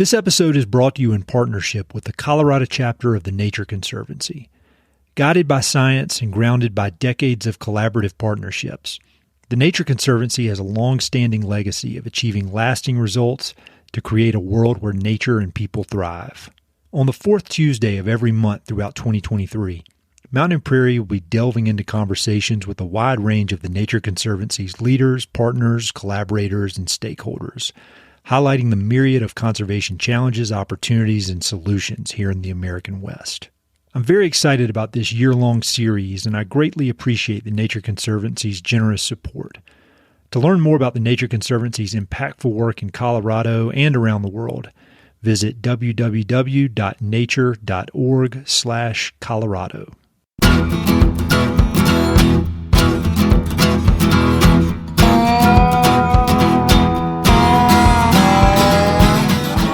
This episode is brought to you in partnership with the Colorado chapter of the Nature Conservancy. Guided by science and grounded by decades of collaborative partnerships, the Nature Conservancy has a long-standing legacy of achieving lasting results to create a world where nature and people thrive. On the fourth Tuesday of every month throughout 2023, Mountain Prairie will be delving into conversations with a wide range of the Nature Conservancy's leaders, partners, collaborators, and stakeholders, highlighting the myriad of conservation challenges, opportunities, and solutions here in the American West. I'm very excited about this year-long series, and I greatly appreciate the Nature Conservancy's generous support. To learn more about the Nature Conservancy's impactful work in Colorado and around the world, visit www.nature.org/Colorado.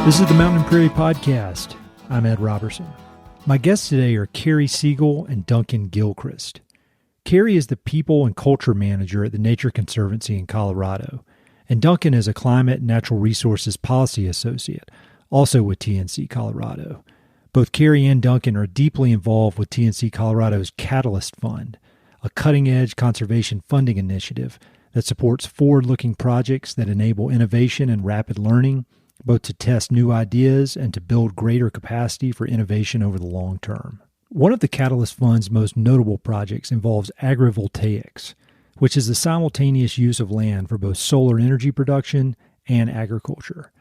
This is the Mountain Prairie Podcast. I'm Ed Robertson. My guests today are Carrie Segil and Duncan Gilchrist. Carrie is the People and Culture Manager at the Nature Conservancy in Colorado, and Duncan is a Climate and Natural Resources Policy Associate, also with TNC Colorado. Both Carrie and Duncan are deeply involved with TNC Colorado's Catalyst Fund, a cutting-edge conservation funding initiative that supports forward-looking projects that enable innovation and rapid learning, both to test new ideas and to build greater capacity for innovation over the long term. One of the Catalyst Fund's most notable projects involves agrivoltaics, which is the simultaneous use of land for both solar energy production and agriculture.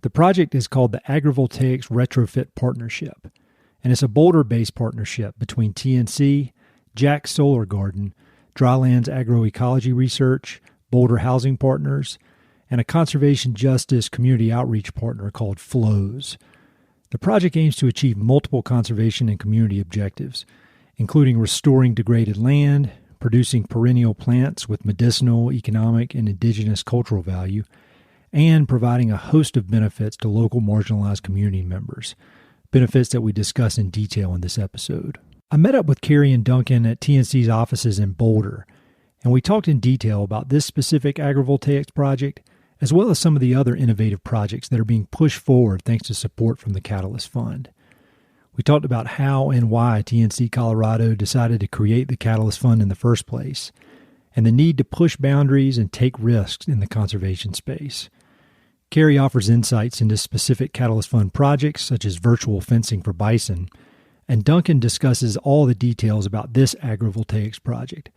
The project is called the Agrivoltaics Retrofit Partnership, and it's a Boulder-based partnership between TNC, Jack Solar Garden, Drylands Agroecology Research, Boulder Housing Partners, and a conservation justice community outreach partner called Flows. The project aims to achieve multiple conservation and community objectives, including restoring degraded land, producing perennial plants with medicinal, economic, and indigenous cultural value, and providing a host of benefits to local marginalized community members, benefits that we discuss in detail in this episode. I met up with Carrie and Duncan at TNC's offices in Boulder, and we talked in detail about this specific agrivoltaics project, as well as some of the other innovative projects that are being pushed forward thanks to support from the Catalyst Fund. We talked about how and why TNC Colorado decided to create the Catalyst Fund in the first place, and the need to push boundaries and take risks in the conservation space. Carrie offers insights into specific Catalyst Fund projects, such as virtual fencing for bison, and Duncan discusses all the details about this agrivoltaics project,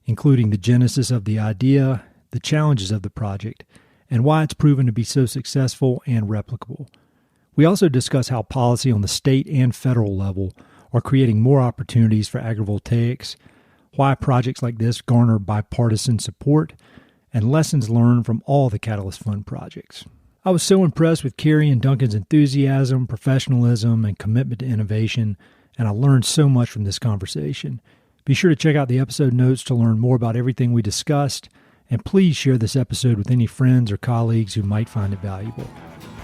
including the genesis of the idea, the challenges of the project, and why it's proven to be so successful and replicable. We also discuss how policy on the state and federal level are creating more opportunities for agrivoltaics, why projects like this garner bipartisan support, and lessons learned from all the Catalyst Fund projects. I was so impressed with Carrie and Duncan's enthusiasm, professionalism, and commitment to innovation, and I learned so much from this conversation. Be sure to check out the episode notes to learn more about everything we discussed, and please share this episode with any friends or colleagues who might find it valuable.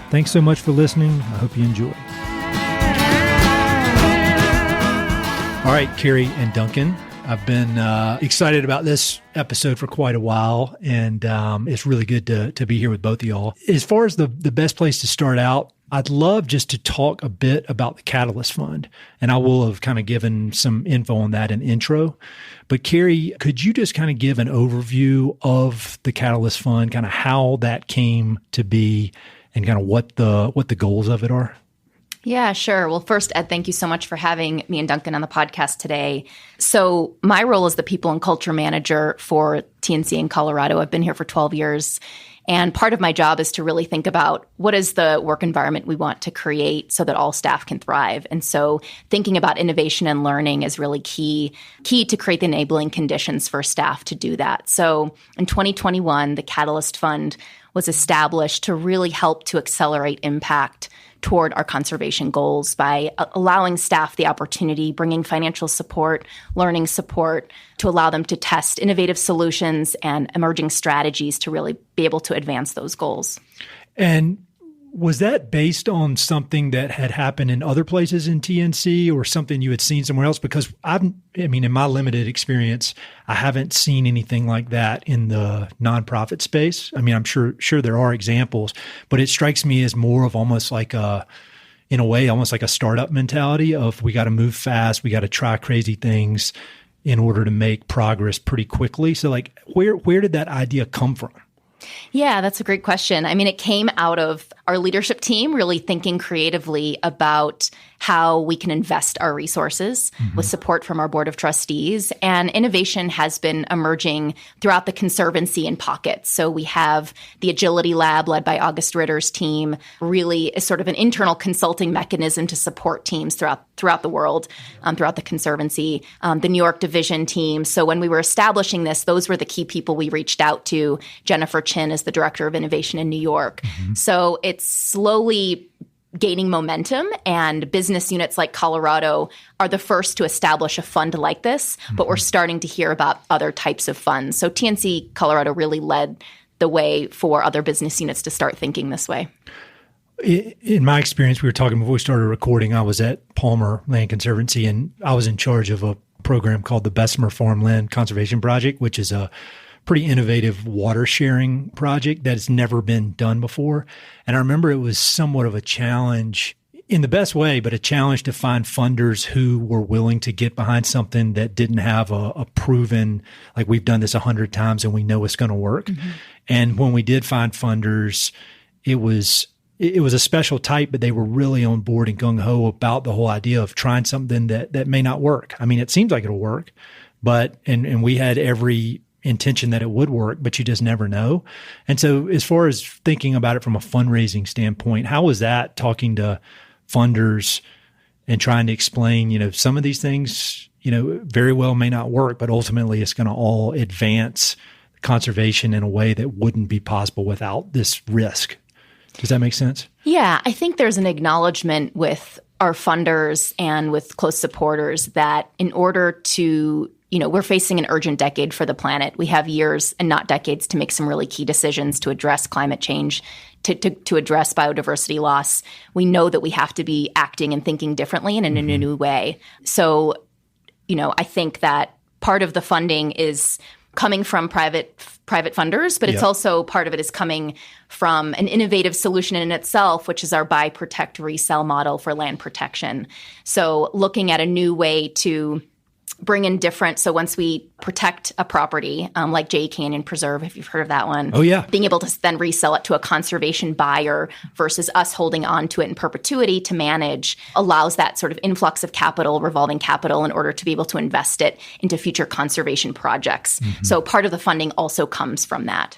Thanks so much for listening. I hope you enjoy. All right, Carrie and Duncan, I've been excited about this episode for quite a while, and it's really good to be here with both of y'all. As far as the best place to start out, I'd love just to talk a bit about the Catalyst Fund, and I will have kind of given some info on that in intro. But Carrie, could you just kind of give an overview of the Catalyst Fund, kind of how that came to be, and kind of what the goals of it are? Yeah, sure. Well, first, Ed, thank you so much for having me and Duncan on the podcast today. So my role is the People and Culture Manager for TNC in Colorado. I've been here for 12 years. And part of my job is to really think about what is the work environment we want to create so that all staff can thrive. And so thinking about innovation and learning is really key to create the enabling conditions for staff to do that. So in 2021, the Catalyst Fund was established to really help to accelerate impact toward our conservation goals by allowing staff the opportunity, bringing financial support, learning support to allow them to test innovative solutions and emerging strategies to really be able to advance those goals. And Was that based on something that had happened in other places in TNC or something you had seen somewhere else? Because in my limited experience, I haven't seen anything like that in the nonprofit space. I mean, I'm sure there are examples, but it strikes me as more of almost like in a way, almost like a startup mentality of we got to move fast, we got to try crazy things in order to make progress pretty quickly. So like, where did that idea come from? Yeah, that's a great question. I mean, it came out of our leadership team really thinking creatively about how we can invest our resources with support from our board of trustees. And innovation has been emerging throughout the Conservancy in pockets. So we have the Agility Lab led by August Ritter's team, really is sort of an internal consulting mechanism to support teams throughout the world, throughout the Conservancy, the New York division team. So when we were establishing this, those were the key people we reached out to. Jennifer Chin is the director of innovation in New York. So it's slowly gaining momentum, and business units like Colorado are the first to establish a fund like this, but we're starting to hear about other types of funds. So TNC Colorado really led the way for other business units to start thinking this way. In my experience, we were talking before we started recording, I was at Palmer Land Conservancy, and I was in charge of a program called the Bessemer Farmland Conservation Project, which is a pretty innovative water sharing project that has never been done before. And I remember it was somewhat of a challenge in the best way, but a challenge to find funders who were willing to get behind something that didn't have a proven, like we've done this 100 times and we know it's going to work. And when we did find funders, it was a special type, but they were really on board and gung-ho about the whole idea of trying something that may not work. I mean, it seems like it'll work, but, and we had every intention that it would work, but you just never know. And so as far as thinking about it from a fundraising standpoint, how was that talking to funders and trying to explain, some of these things, very well may not work, but ultimately it's going to all advance conservation in a way that wouldn't be possible without this risk. Does that make sense? Yeah, I think there's an acknowledgement with our funders and with close supporters that in order to we're facing an urgent decade for the planet. We have years and not decades to make some really key decisions to address climate change, to address biodiversity loss. We know that we have to be acting and thinking differently and in a new way. So, I think that part of the funding is coming from private funders, but it's also part of it is coming from an innovative solution in itself, which is our buy, protect, resell model for land protection. So looking at a new way to bring in different. So once we protect a property, like Jay Canyon Preserve, if you've heard of that one. Oh, yeah. Being able to then resell it to a conservation buyer versus us holding on to it in perpetuity to manage allows that sort of influx of capital, revolving capital, in order to be able to invest it into future conservation projects. So part of the funding also comes from that.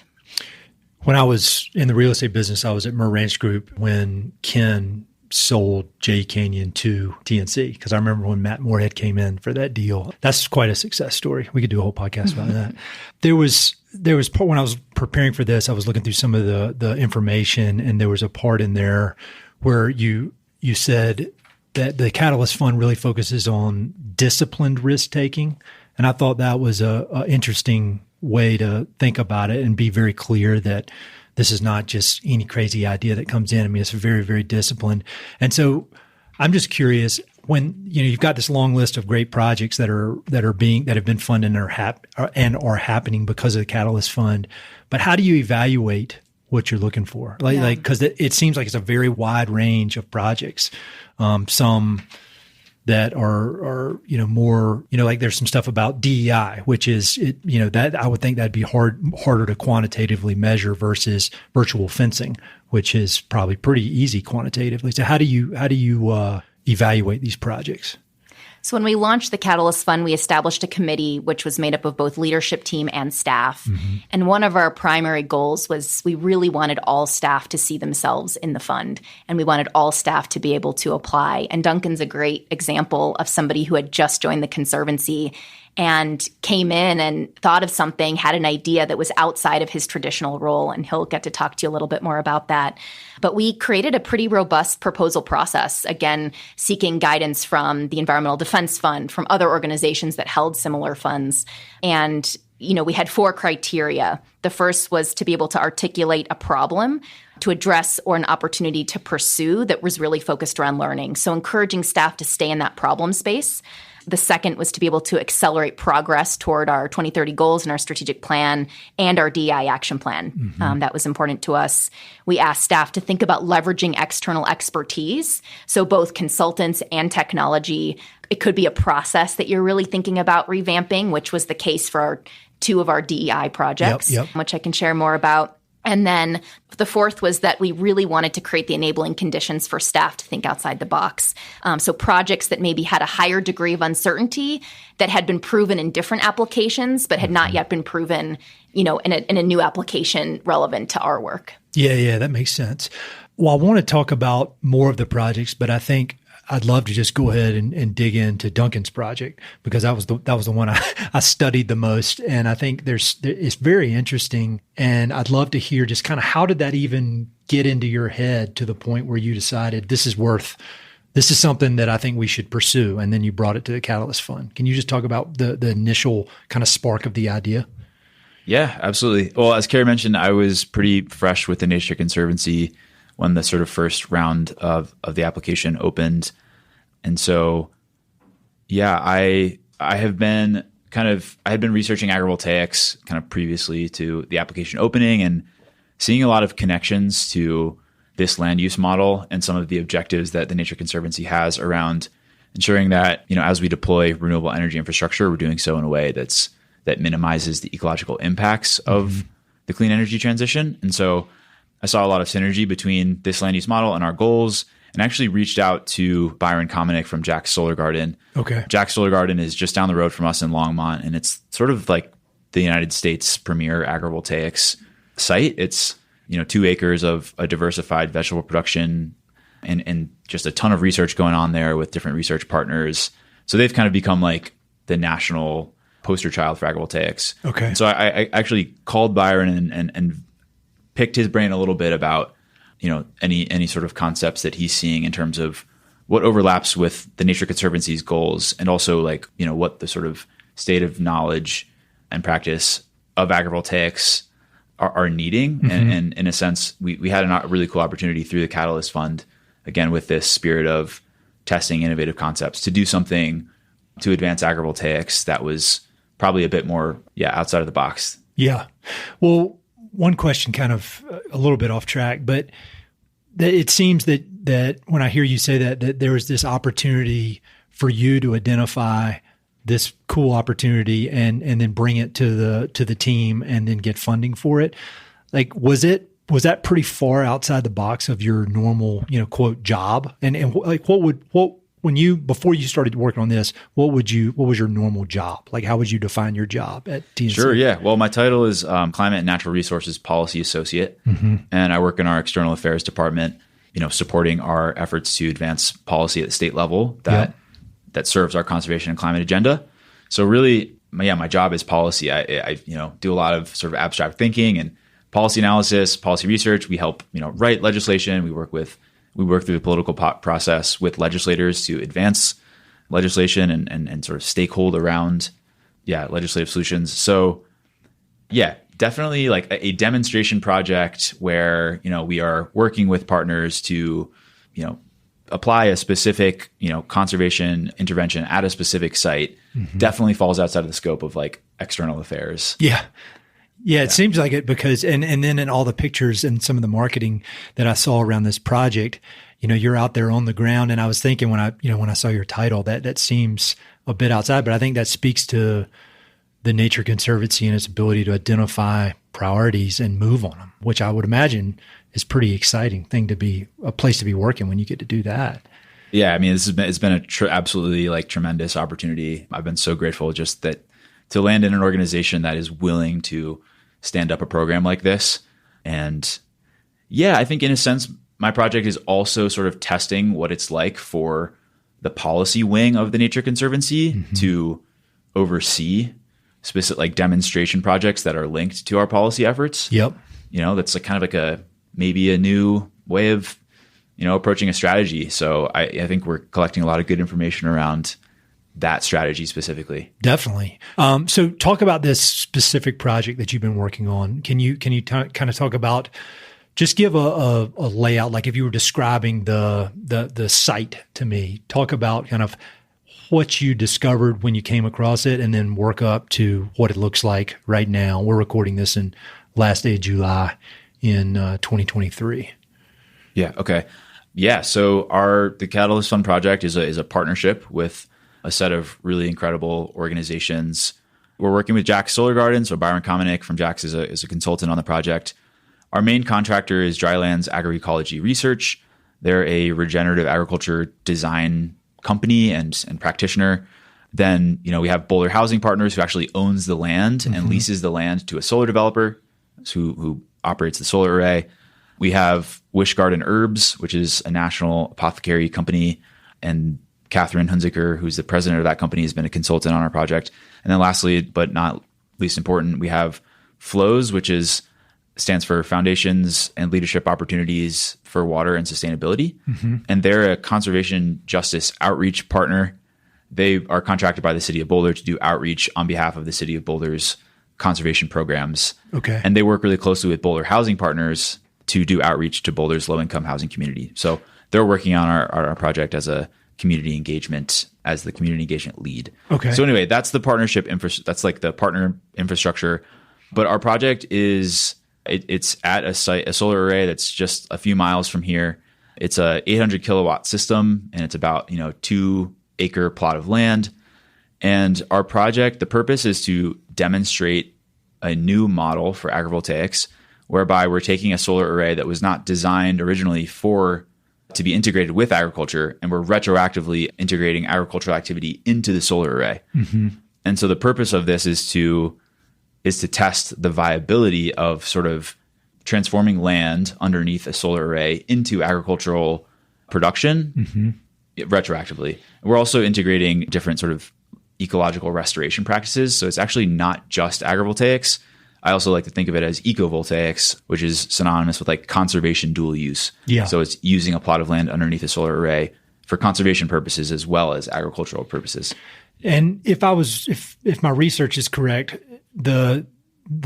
When I was in the real estate business, I was at Mer Ranch Group when Ken sold Jay Canyon to TNC, because I remember when Matt Moorhead came in for that deal. That's quite a success story. We could do a whole podcast about that. There was part when I was preparing for this, I was looking through some of the information, and there was a part in there where you said that the Catalyst Fund really focuses on disciplined risk taking, and I thought that was a interesting way to think about it and be very clear that this is not just any crazy idea that comes in. I mean, it's very, very disciplined. And so I'm just curious, when you've got this long list of great projects that have been funded and are happening because of the Catalyst Fund, but how do you evaluate what you're looking for? Because it seems like it's a very wide range of projects. Some that are more, like there's some stuff about DEI, which is, that I would think that'd be harder to quantitatively measure versus virtual fencing, which is probably pretty easy quantitatively. So how do you evaluate these projects? So when we launched the Catalyst Fund, we established a committee which was made up of both leadership team and staff. And one of our primary goals was we really wanted all staff to see themselves in the fund, and we wanted all staff to be able to apply. And Duncan's a great example of somebody who had just joined the Conservancy and came in and thought of something, had an idea that was outside of his traditional role, and he'll get to talk to you a little bit more about that. But we created a pretty robust proposal process, again, seeking guidance from the Environmental Defense Fund, from other organizations that held similar funds. And we had 4 criteria. The first was to be able to articulate a problem to address or an opportunity to pursue that was really focused around learning. So encouraging staff to stay in that problem space. The second was to be able to accelerate progress toward our 2030 goals and our strategic plan and our DEI action plan. That was important to us. We asked staff to think about leveraging external expertise. So both consultants and technology. It could be a process that you're really thinking about revamping, which was the case for two of our DEI projects, which I can share more about. And then the fourth was that we really wanted to create the enabling conditions for staff to think outside the box. So projects that maybe had a higher degree of uncertainty that had been proven in different applications, but had not yet been proven, in a new application relevant to our work. Yeah, that makes sense. Well, I want to talk about more of the projects, but I think I'd love to just go ahead and dig into Duncan's project, because that was the one I studied the most. And I think it's very interesting. And I'd love to hear just kind of how did that even get into your head to the point where you decided this is something that I think we should pursue. And then you brought it to the Catalyst Fund. Can you just talk about the initial kind of spark of the idea? Yeah, absolutely. Well, as Carrie mentioned, I was pretty fresh with the Nature Conservancy when the sort of first round of the application opened. And so, I had been researching agrivoltaics kind of previously to the application opening and seeing a lot of connections to this land use model and some of the objectives that the Nature Conservancy has around ensuring that, as we deploy renewable energy infrastructure, we're doing so in a way that minimizes the ecological impacts of the clean energy transition. And so I saw a lot of synergy between this land use model and our goals, and actually reached out to Byron Kominick from Jack's Solar Garden. Okay. Jack's Solar Garden is just down the road from us in Longmont, and it's sort of like the United States' premier agrivoltaics site. It's 2 acres of a diversified vegetable production and just a ton of research going on there with different research partners. So they've kind of become like the national poster child for agrivoltaics. Okay. And so I actually called Byron and picked his brain a little bit about any sort of concepts that he's seeing in terms of what overlaps with the Nature Conservancy's goals, and also what the sort of state of knowledge and practice of agrivoltaics are needing. And in a sense, we had a really cool opportunity through the Catalyst Fund, again, with this spirit of testing innovative concepts, to do something to advance agrivoltaics that was probably a bit more, outside of the box. Yeah. Well, one question, kind of a little bit off track, but it seems that when I hear you say that there was this opportunity for you to identify this cool opportunity and then bring it to the team and then get funding for it. Like, was that pretty far outside the box of your normal, quote, job? And like, before you started working on this, what was your normal job? Like, how would you define your job at TNC? Sure. Yeah. Well, my title is Climate and Natural Resources Policy Associate. And I work in our External Affairs Department, supporting our efforts to advance policy at the state level that serves our conservation and climate agenda. So really, my job is policy. I do a lot of sort of abstract thinking and policy analysis, policy research. We help, write legislation. We work through the political process with legislators to advance legislation and sort of stakehold around, legislative solutions. So, definitely like a demonstration project where, we are working with partners to, apply a specific, conservation intervention at a specific site. Definitely falls outside of the scope of like external affairs. Yeah. Yeah, it seems like it, because and then in all the pictures and some of the marketing that I saw around this project, you're out there on the ground. And I was thinking when I saw your title, that seems a bit outside, but I think that speaks to the Nature Conservancy and its ability to identify priorities and move on them, which I would imagine is pretty exciting thing to be a place to be working when you get to do that. Yeah, I mean, it's been absolutely like tremendous opportunity. I've been so grateful just that to land in an organization that is willing to stand up a program like this. And I think in a sense, my project is also sort of testing what it's like for the policy wing of the Nature Conservancy to oversee specific like demonstration projects that are linked to our policy efforts. Yep. That's like kind of like maybe a new way of, approaching a strategy. So I think we're collecting a lot of good information around that strategy specifically. Definitely. So talk about this specific project that you've been working on. Can you kind of talk about Just give a layout, like if you were describing the site to me. Talk about kind of what you discovered when you came across it, and then work up to what it looks like right now. We're recording this in last day of July in 2023. Yeah. Okay. Yeah. So the Catalyst Fund project is a partnership with a set of really incredible organizations. We're working with Jack's Solar Garden. So Byron Kominick from Jack's is a consultant on the project. Our main contractor is Drylands Agroecology Research. They're a regenerative agriculture design company and practitioner. Then, we have Boulder Housing Partners, who actually owns the land and leases the land to a solar developer who operates the solar array. We have Wish Garden Herbs, which is a national apothecary company, and Catherine Hunziker, who's the president of that company, has been a consultant on our project. And then lastly, but not least important, we have FLOWS, which stands for Foundations and Leadership Opportunities for Water and Sustainability. And they're a conservation justice outreach partner. They are contracted by the city of Boulder to do outreach on behalf of the city of Boulder's conservation programs. Okay. And they work really closely with Boulder Housing Partners to do outreach to Boulder's low-income housing community. So they're working on our project as the community engagement lead. Okay. So anyway, that's the partnership that's like the partner infrastructure. But our project is it's at a solar array that's just a few miles from here. It's a 800 kilowatt system, and it's about 2 acre plot of land. And our project, the purpose is to demonstrate a new model for agrivoltaics, whereby we're taking a solar array that was not designed originally to be integrated with agriculture, and we're retroactively integrating agricultural activity into the solar array. And so the purpose of this is to test the viability of sort of transforming land underneath a solar array into agricultural production retroactively. We're also integrating different sort of ecological restoration practices. So it's actually not just agrivoltaics. I also like to think of it as ecovoltaics, which is synonymous with like conservation dual use. Yeah. So it's using a plot of land underneath a solar array for conservation purposes as well as agricultural purposes. And if my research is correct, the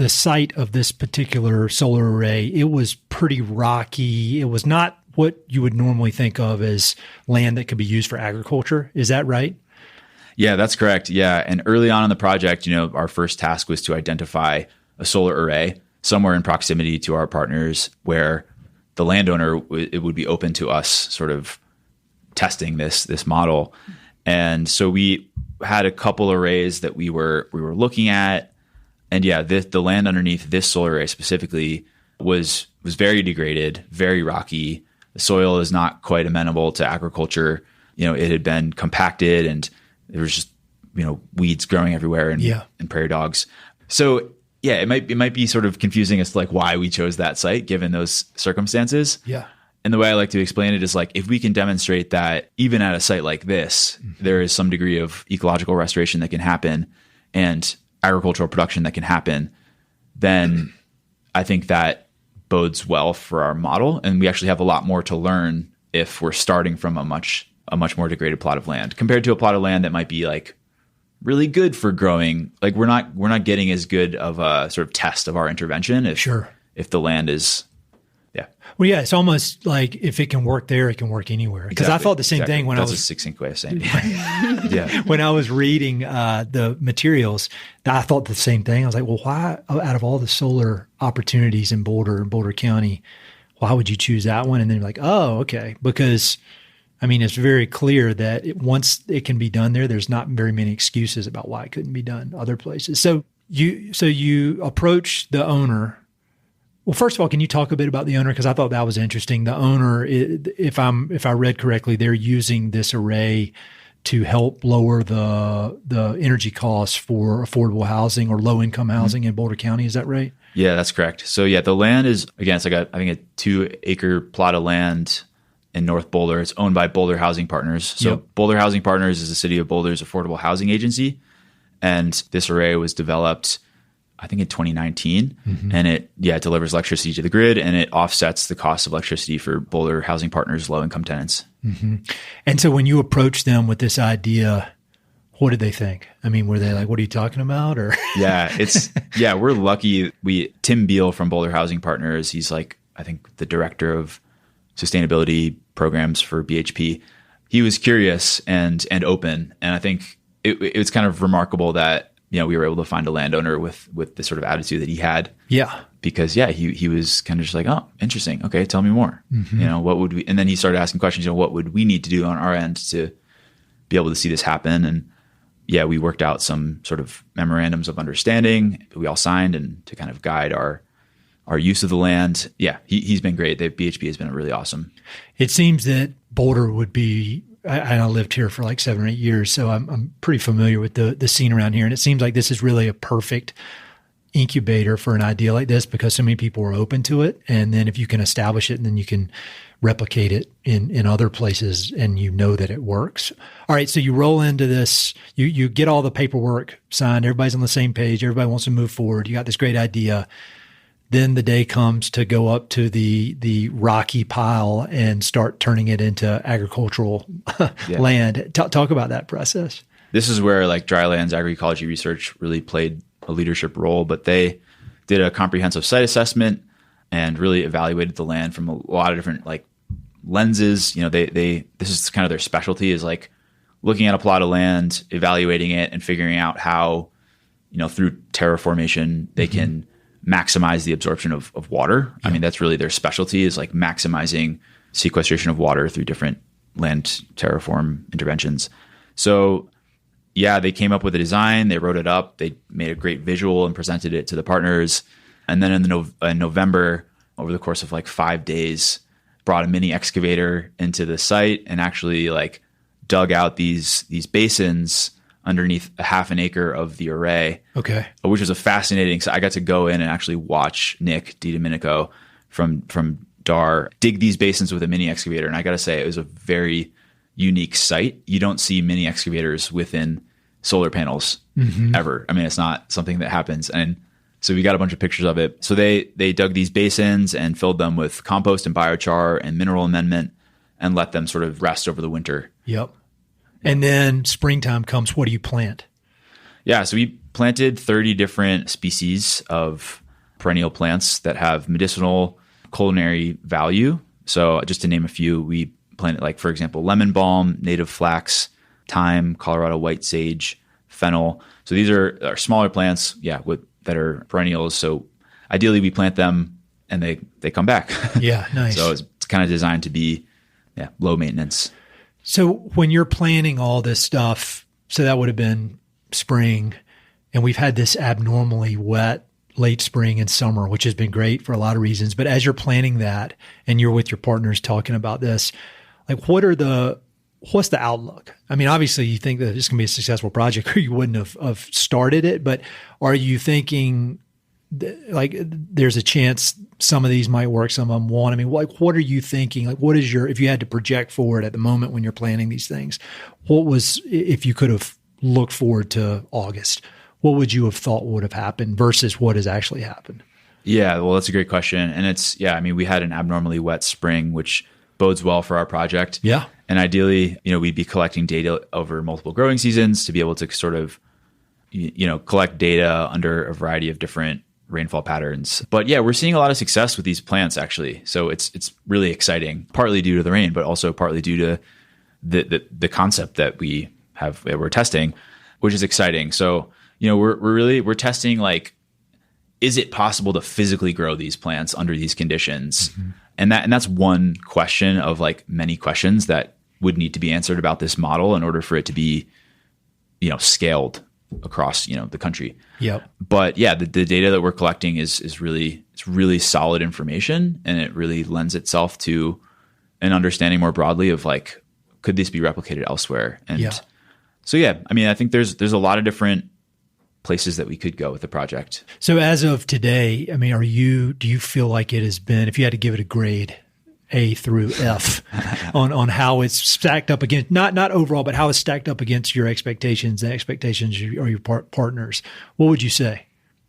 site of this particular solar array, it was pretty rocky. It was not what you would normally think of as land that could be used for agriculture. Is that right? Yeah, that's correct. Yeah. And early on in the project, our first task was to identify a solar array somewhere in proximity to our partners where the landowner, it would be open to us sort of testing this model. And so we had a couple arrays that we were looking at. And yeah, the land underneath this solar array specifically was very degraded, very rocky. The soil is not quite amenable to agriculture. It had been compacted, and there was just weeds growing everywhere and prairie dogs. So yeah, it might be sort of confusing as to like why we chose that site given those circumstances. Yeah. And the way I like to explain it is like, if we can demonstrate that even at a site like this, there is some degree of ecological restoration that can happen and agricultural production that can happen, then I think that bodes well for our model. And we actually have a lot more to learn if we're starting from a much more degraded plot of land compared to a plot of land that might be like really good for growing. Like we're not getting as good of a sort of test of our intervention if the land is. Yeah. Well, yeah, it's almost like if it can work there, it can work anywhere. Because I thought the same thing when That's a succinct way of saying it. Yeah. When I was reading the materials, I thought the same thing. I was like, well, why, out of all the solar opportunities in Boulder County, why would you choose that one? And then like, oh, okay. Because, I mean, it's very clear that once it can be done there's not very many excuses about why it couldn't be done other places. So you approach the owner. Well, first of all, can you talk a bit about the owner? Because I thought that was interesting. The owner, if I read correctly, they're using this array to help lower the energy costs for affordable housing or low income housing in Boulder County. Is that right? Yeah, that's correct. So yeah, the land is, again, it's like I think a 2 acre plot of land in North Boulder. It's owned by Boulder Housing Partners. So yep. Boulder Housing Partners is the city of Boulder's affordable housing agency. And this array was developed, I think, in 2019. Mm-hmm. And it delivers electricity to the grid, and it offsets the cost of electricity for Boulder Housing Partners low income tenants. Mm-hmm. And so when you approached them with this idea, what did they think? I mean, were they like, what are you talking about? Or we're lucky. Tim Beal from Boulder Housing Partners, he's like I think the director of sustainability programs for BHP. He was curious and open. And I think it was kind of remarkable that, we were able to find a landowner with the sort of attitude that he had. Yeah. Because he was kind of just like, oh, interesting. Okay, tell me more. Mm-hmm. What would we, and then he started asking questions, what would we need to do on our end to be able to see this happen? And we worked out some sort of memorandums of understanding we all signed and to kind of guide our use of the land. Yeah, he's been great. BHP has been really awesome. It seems that Boulder would be, I lived here for like 7 or 8 years, so I'm pretty familiar with the scene around here. And it seems like this is really a perfect incubator for an idea like this because so many people are open to it. And then if you can establish it, and then you can replicate it in other places and that it works. All right, so you roll into this, you get all the paperwork signed, everybody's on the same page, everybody wants to move forward, you got this great idea. Then the day comes to go up to the rocky pile and start turning it into agricultural land. Talk about that process. This is where like Drylands Agroecology Research really played a leadership role, but they did a comprehensive site assessment and really evaluated the land from a lot of different like lenses. This is kind of their specialty, is like looking at a plot of land, evaluating it, and figuring out how, through terraformation, they can maximize the absorption of water. Yeah. I mean, that's really their specialty, is like maximizing sequestration of water through different land terraform interventions. So they came up with a design, they wrote it up, they made a great visual and presented it to the partners. And then in November, over the course of like 5 days, brought a mini excavator into the site and actually like dug out these basins underneath a half an acre of the array. Okay. Which was a fascinating. So I got to go in and actually watch Nick DiDomenico from DAR dig these basins with a mini excavator. And I got to say, it was a very unique site. You don't see mini excavators within solar panels ever. I mean, it's not something that happens. And so we got a bunch of pictures of it. So they dug these basins and filled them with compost and biochar and mineral amendment and let them sort of rest over the winter. Yep. And then springtime comes. What do you plant? Yeah. So we planted 30 different species of perennial plants that have medicinal culinary value. So just to name a few, we planted, like, for example, lemon balm, native flax, thyme, Colorado white sage, fennel. So these are smaller plants, that are perennials. So ideally we plant them and they come back. Yeah, nice. So it's kind of designed to be low maintenance. So when you're planning all this stuff, so that would have been spring, and we've had this abnormally wet late spring and summer, which has been great for a lot of reasons. But as you're planning that and you're with your partners talking about this, like what's the outlook? I mean, obviously you think that it's going to be a successful project or you wouldn't have started it, but are you thinking like there's a chance some of these might work, some of them won't? I mean, like, what are you thinking? Like, what is if you had to project forward at the moment when you're planning these things, if you could have looked forward to August, what would you have thought would have happened versus what has actually happened? Yeah, well, that's a great question. And we had an abnormally wet spring, which bodes well for our project. Yeah. And ideally, we'd be collecting data over multiple growing seasons to be able to sort of, collect data under a variety of different rainfall patterns. But we're seeing a lot of success with these plants, actually. So it's really exciting, partly due to the rain, but also partly due to the concept that we're testing, which is exciting. So, we're testing, like, is it possible to physically grow these plants under these conditions? Mm-hmm. And that's one question of like many questions that would need to be answered about this model in order for it to be, scaled across, the country. Yep. But the data that we're collecting is really solid information, and it really lends itself to an understanding more broadly of like, could this be replicated elsewhere? And so, I mean, I think there's a lot of different places that we could go with the project. So as of today, I mean, do you feel like it has been, if you had to give it a grade, A through F on how it's stacked up against, not overall, but how it's stacked up against your expectations, the expectations of your partners, what would you say?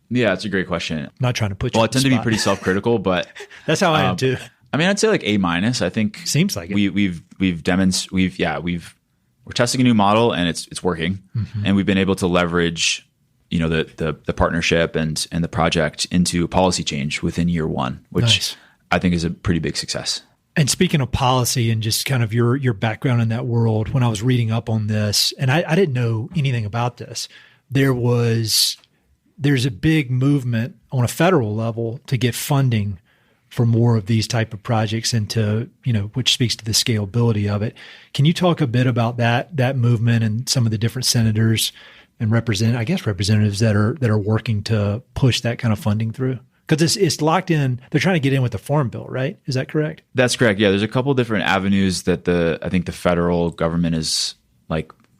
Yeah, that's a great question. I'm not trying to put you I tend to be pretty self-critical, but that's how I am too. I mean, I'd say like A-. I think seems like we're testing a new model and it's working, and we've been able to leverage the partnership and the project into policy change within year one, which I think is a pretty big success. And speaking of policy and just kind of your background in that world, when I was reading up on this, and I didn't know anything about this, there's a big movement on a federal level to get funding for more of these type of projects and to, which speaks to the scalability of it. Can you talk a bit about that movement and some of the different senators and representatives that are working to push that kind of funding through? Because it's locked in. They're trying to get in with the Farm Bill, right? Is that correct? That's correct. Yeah, there's a couple different avenues that I think the federal government is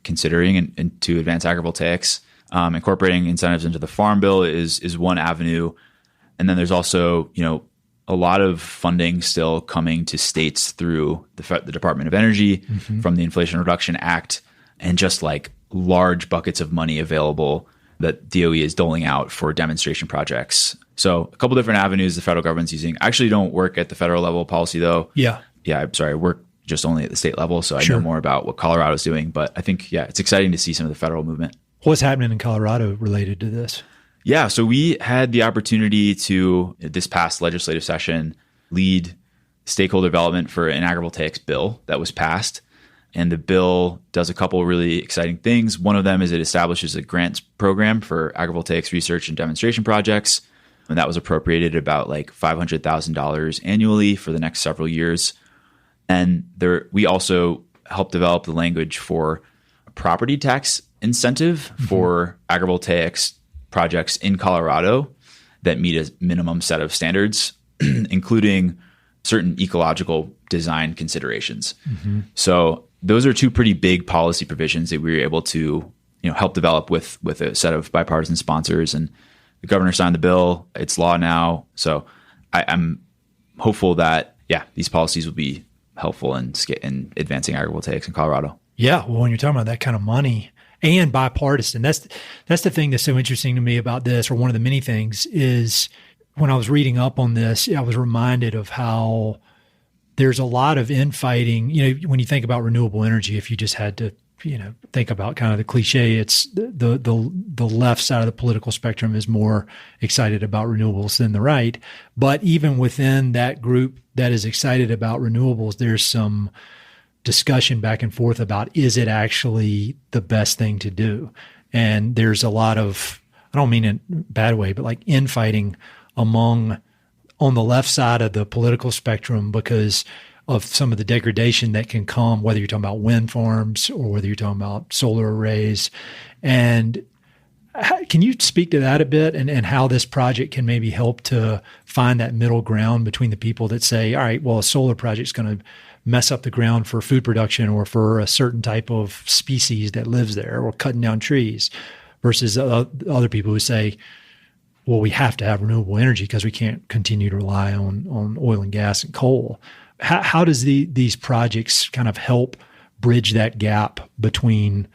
considering and to advance agrivoltaics. Incorporating incentives into the Farm Bill is one avenue, and then there's also a lot of funding still coming to states through the Department of Energy from the Inflation Reduction Act, and just large buckets of money available that DOE is doling out for demonstration projects. So a couple different avenues the federal government's using. I actually don't work at the federal level of policy though. Yeah, I'm sorry. I work just only at the state level. So I know more about what Colorado's doing, but I think, it's exciting to see some of the federal movement. What's happening in Colorado related to this? Yeah. So we had the opportunity to, this past legislative session, lead stakeholder development for an agrivoltaics bill that was passed. And the bill does a couple of really exciting things. One of them is it establishes a grants program for agrivoltaics research and demonstration projects. And that was appropriated about $500,000 annually for the next several years. And we also helped develop the language for a property tax incentive for agrivoltaics projects in Colorado that meet a minimum set of standards, including certain ecological design considerations. So those are two pretty big policy provisions that we were able to help develop with a set of bipartisan sponsors, and the governor signed the bill. It's law now. So I'm hopeful that these policies will be helpful in advancing agrivoltaics in Colorado. Yeah, well, when you're talking about that kind of money and bipartisan, that's the thing that's so interesting to me about this, or one of the many things, is when I was reading up on this, I was reminded of how there's a lot of infighting. When you think about renewable energy, if you just had to, think about kind of the cliche, it's the left side of the political spectrum is more excited about renewables than the right. But even within that group that is excited about renewables, there's some discussion back and forth about, is it actually the best thing to do? And there's a lot of, I don't mean in a bad way, but infighting on the left side of the political spectrum because of some of the degradation that can come, whether you're talking about wind farms or whether you're talking about solar arrays. And can you speak to that a bit and how this project can maybe help to find that middle ground between the people that say, all right, well, a solar project is going to mess up the ground for food production or for a certain type of species that lives there, or cutting down trees, versus other people who say, well, we have to have renewable energy because we can't continue to rely on oil and gas and coal. How does these projects kind of help bridge that gap between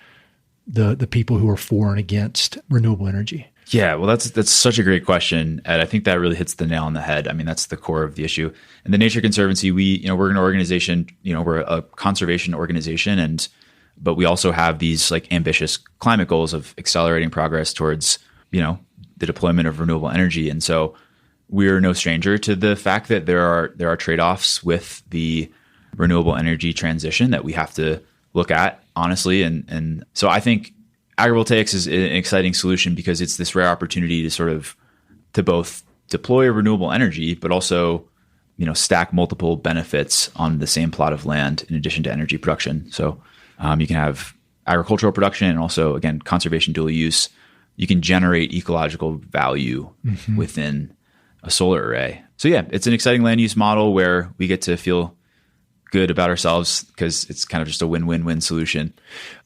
the people who are for and against renewable energy? Yeah, well, that's such a great question, Ed. I think that really hits the nail on the head. I mean, that's the core of the issue. And the Nature Conservancy, we're an organization, we're a conservation organization, but we also have these ambitious climate goals of accelerating progress towards, the deployment of renewable energy. And so we're no stranger to the fact that there are trade-offs with the renewable energy transition that we have to look at honestly. And so I think agrivoltaics is an exciting solution because it's this rare opportunity to both deploy renewable energy, but also, stack multiple benefits on the same plot of land in addition to energy production. So you can have agricultural production and also, again, conservation dual use. You can generate ecological value within a solar array. So yeah, it's an exciting land use model where we get to feel good about ourselves because it's kind of just a win-win-win solution.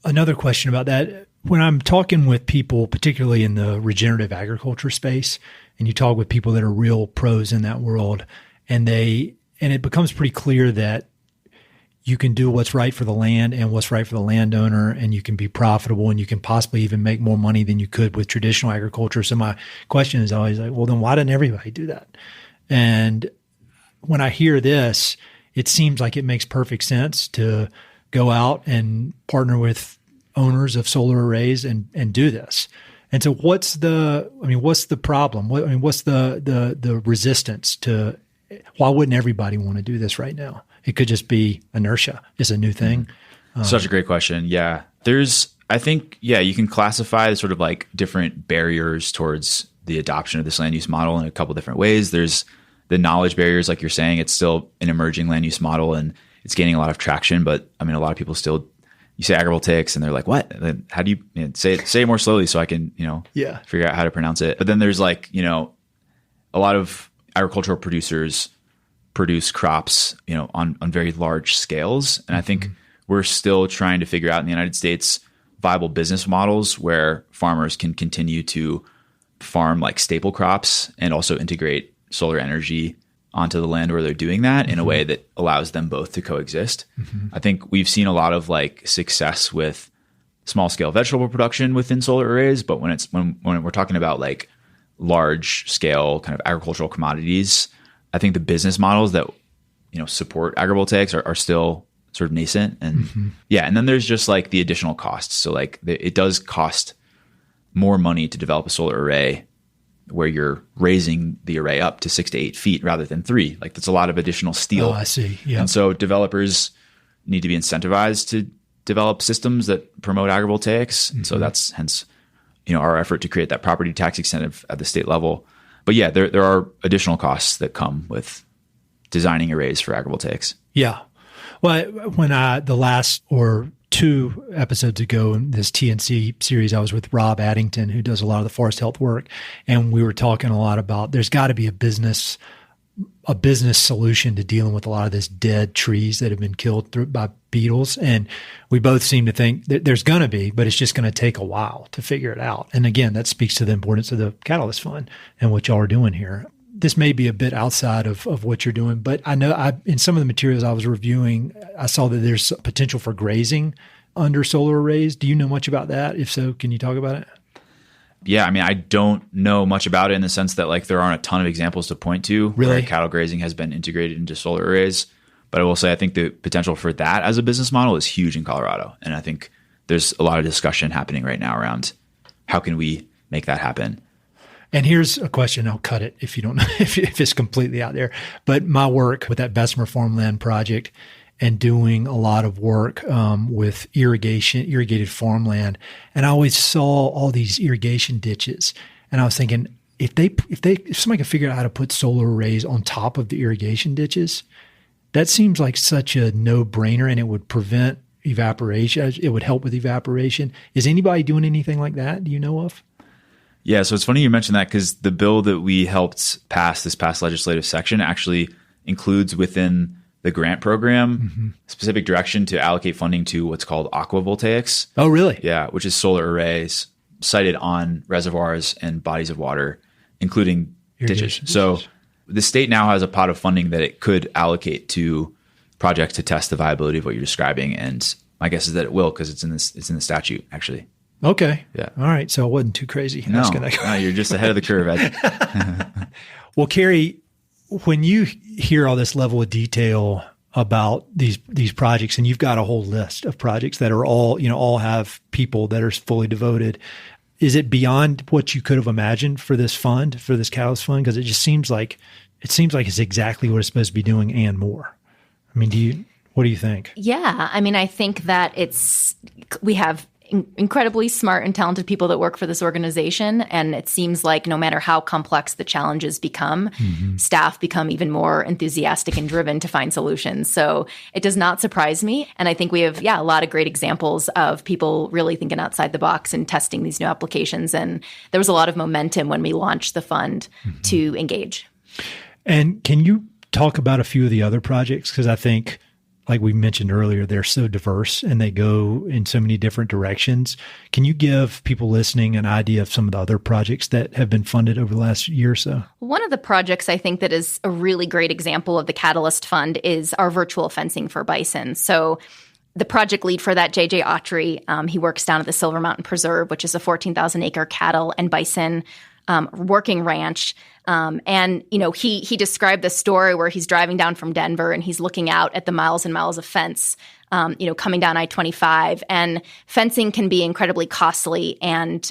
Another question about that. When I'm talking with people, particularly in the regenerative agriculture space, and you talk with people that are real pros in that world, and it becomes pretty clear that you can do what's right for the land and what's right for the landowner, and you can be profitable, and you can possibly even make more money than you could with traditional agriculture. So my question is always well, then why doesn't everybody do that? And when I hear this, it seems like it makes perfect sense to go out and partner with owners of solar arrays and do this. And so what's the problem? What's the resistance to why wouldn't everybody want to do this right now? It could just be inertia. It's a new thing. Such a great question. Yeah. I think, you can classify the sort of like different barriers towards the adoption of this land use model in a couple different ways. There's the knowledge barriers, like you're saying. It's still an emerging land use model and it's gaining a lot of traction. But I mean, a lot of people still, you say agrivoltaics and they're like, what? How do you say it more slowly so I can, figure out how to pronounce it. But then there's like, a lot of agricultural producers produce crops, on very large scales. And I think we're still trying to figure out in the United States viable business models where farmers can continue to farm like staple crops and also integrate solar energy onto the land where they're doing that in a way that allows them both to coexist. I think we've seen a lot of like success with small scale vegetable production within solar arrays, but when we're talking about like large scale kind of agricultural commodities, I think the business models that support agrivoltaics are still sort of nascent. And and then there's just like the additional costs. So like it does cost more money to develop a solar array where you're raising the array up to 6 to 8 feet rather than 3. Like that's a lot of additional steel. Oh, I see. Yeah. And so developers need to be incentivized to develop systems that promote agrivoltaics. And so that's hence, our effort to create that property tax incentive at the state level. But yeah, there are additional costs that come with designing arrays for agrivoltaics. Yeah. Well, when the last or 2 episodes ago in this TNC series, I was with Rob Addington, who does a lot of the forest health work. And we were talking a lot about there's got to be a business solution to dealing with a lot of this dead trees that have been killed by beetles. And we both seem to think that there's going to be, but it's just going to take a while to figure it out. And again, that speaks to the importance of the Catalyst Fund and what y'all are doing here. This may be a bit outside of what you're doing, but I know in some of the materials I was reviewing, I saw that there's potential for grazing under solar arrays. Do you know much about that? If so, can you talk about it? Yeah, I mean, I don't know much about it in the sense that like there aren't a ton of examples to point to where cattle grazing has been integrated into solar arrays. But I will say I think the potential for that as a business model is huge in Colorado. And I think there's a lot of discussion happening right now around how can we make that happen. And here's a question. I'll cut it if you don't know, if it's completely out there. But my work with that Bessemer Farmland project and doing a lot of work with irrigated farmland. And I always saw all these irrigation ditches. And I was thinking, if somebody could figure out how to put solar arrays on top of the irrigation ditches, that seems like such a no-brainer, and it would prevent evaporation. It would help with evaporation. Is anybody doing anything like that? Do you know of? Yeah, so it's funny you mentioned that because the bill that we helped pass this past legislative section actually includes within the grant program specific direction to allocate funding to what's called aquavoltaics. Oh, really? Yeah, which is solar arrays sited on reservoirs and bodies of water, including ditches. So the state now has a pot of funding that it could allocate to projects to test the viability of what you're describing. And my guess is that it will because it's in the statute, actually. Okay. Yeah. All right. So it wasn't too crazy. No, you're just ahead of the curve, Ed. Well, Carrie, when you hear all this level of detail about these projects, and you've got a whole list of projects that are all have people that are fully devoted, is it beyond what you could have imagined for this fund, for this Catalyst Fund? Because it just seems like it's exactly what it's supposed to be doing and more. I mean, what do you think? Yeah. I mean, I think that we have incredibly smart and talented people that work for this organization. And it seems like no matter how complex the challenges become, staff become even more enthusiastic and driven to find solutions. So it does not surprise me. And I think we have, a lot of great examples of people really thinking outside the box and testing these new applications. And there was a lot of momentum when we launched the fund to engage. And can you talk about a few of the other projects? Because I think, like we mentioned earlier, they're so diverse and they go in so many different directions. Can you give people listening an idea of some of the other projects that have been funded over the last year or so? One of the projects I think that is a really great example of the Catalyst Fund is our virtual fencing for bison. So the project lead for that, JJ Autry, he works down at the Silver Mountain Preserve, which is a 14,000-acre cattle and bison working ranch. And, he described the story where he's driving down from Denver and he's looking out at the miles and miles of fence coming down I-25. And fencing can be incredibly costly and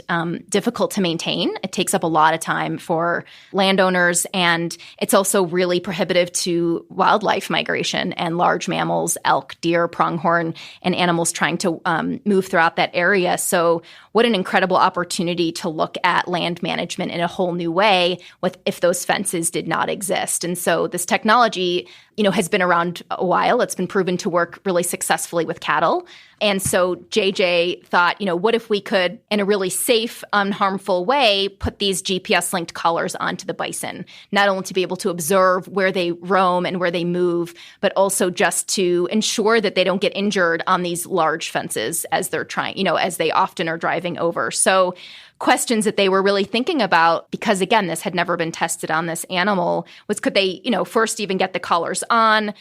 difficult to maintain. It takes up a lot of time for landowners, and it's also really prohibitive to wildlife migration and large mammals, elk, deer, pronghorn, and animals trying to move throughout that area. So what an incredible opportunity to look at land management in a whole new way if those fences did not exist. And so this technology, has been around a while. It's been proven to work really successfully with cattle. And so JJ thought, what if we could, in a really safe, unharmful way, put these GPS-linked collars onto the bison, not only to be able to observe where they roam and where they move, but also just to ensure that they don't get injured on these large fences as they're trying, as they often are driving over. So questions that they were really thinking about, because again, this had never been tested on this animal, was could they, first even get the collars on?